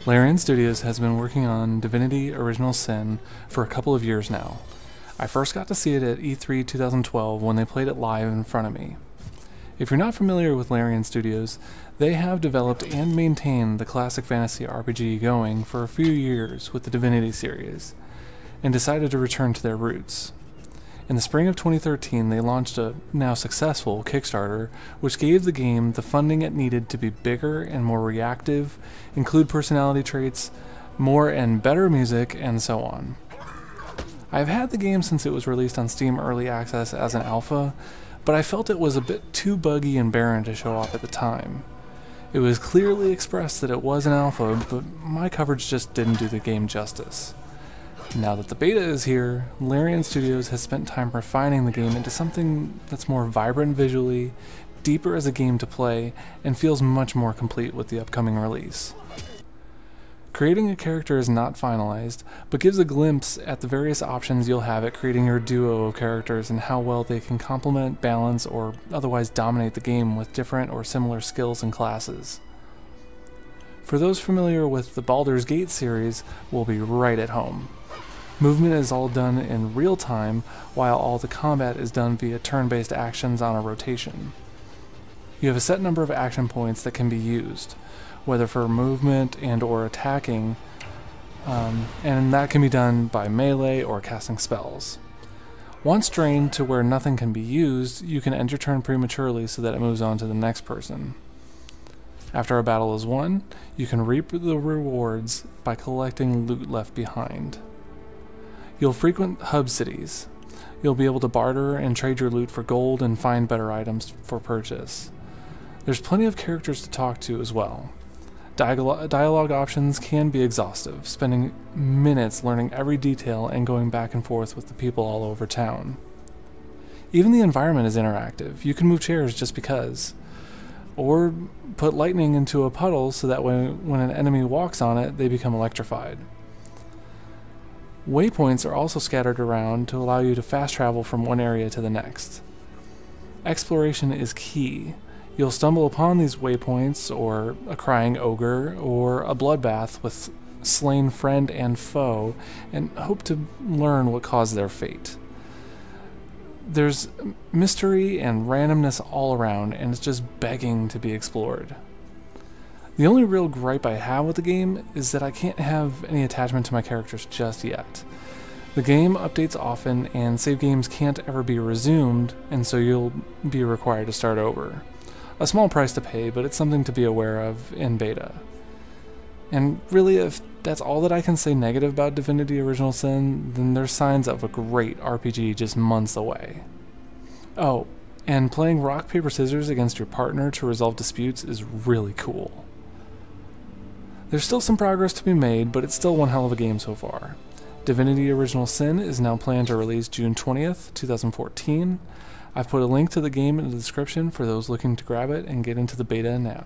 Larian Studios has been working on Divinity Original Sin for a couple of years now. I first got to see it at E3 2012 when they played it live in front of me. If you're not familiar with Larian Studios, they have developed and maintained the classic fantasy RPG going for a few years with the Divinity series, and decided to return to their roots. In the spring of 2013, they launched a now successful Kickstarter, which gave the game the funding it needed to be bigger and more reactive, include personality traits, more and better music, and so on. I've had the game since it was released on Steam Early Access as an alpha, but I felt it was a bit too buggy and barren to show off at the time. It was clearly expressed that it was an alpha, but my coverage just didn't do the game justice. Now that the beta is here, Larian Studios has spent time refining the game into something that's more vibrant visually, deeper as a game to play, and feels much more complete with the upcoming release. Creating a character is not finalized, but gives a glimpse at the various options you'll have at creating your duo of characters and how well they can complement, balance, or otherwise dominate the game with different or similar skills and classes. For those familiar with the Baldur's Gate series, we'll be right at home. Movement is all done in real time, while all the combat is done via turn-based actions on a rotation. You have a set number of action points that can be used, whether for movement and or attacking, and that can be done by melee or casting spells. Once drained to where nothing can be used, you can end your turn prematurely so that it moves on to the next person. After a battle is won, you can reap the rewards by collecting loot left behind. You'll frequent hub cities. You'll be able to barter and trade your loot for gold and find better items for purchase. There's plenty of characters to talk to as well. Dialogue options can be exhaustive, spending minutes learning every detail and going back and forth with the people all over town. Even the environment is interactive. You can move chairs just because. Or put lightning into a puddle so that when an enemy walks on it, they become electrified. Waypoints are also scattered around to allow you to fast travel from one area to the next. Exploration is key. You'll stumble upon these waypoints, or a crying ogre, or a bloodbath with slain friend and foe, and hope to learn what caused their fate. There's mystery and randomness all around, and it's just begging to be explored. The only real gripe I have with the game is that I can't have any attachment to my characters just yet. The game updates often, and save games can't ever be resumed, and so you'll be required to start over. A small price to pay, but it's something to be aware of in beta. And really, if that's all that I can say negative about Divinity Original Sin, then there's signs of a great RPG just months away. Oh, and playing rock, paper, scissors against your partner to resolve disputes is really cool. There's still some progress to be made, but it's still one hell of a game so far. Divinity Original Sin is now planned to release June 20th, 2014. I've put a link to the game in the description for those looking to grab it and get into the beta now.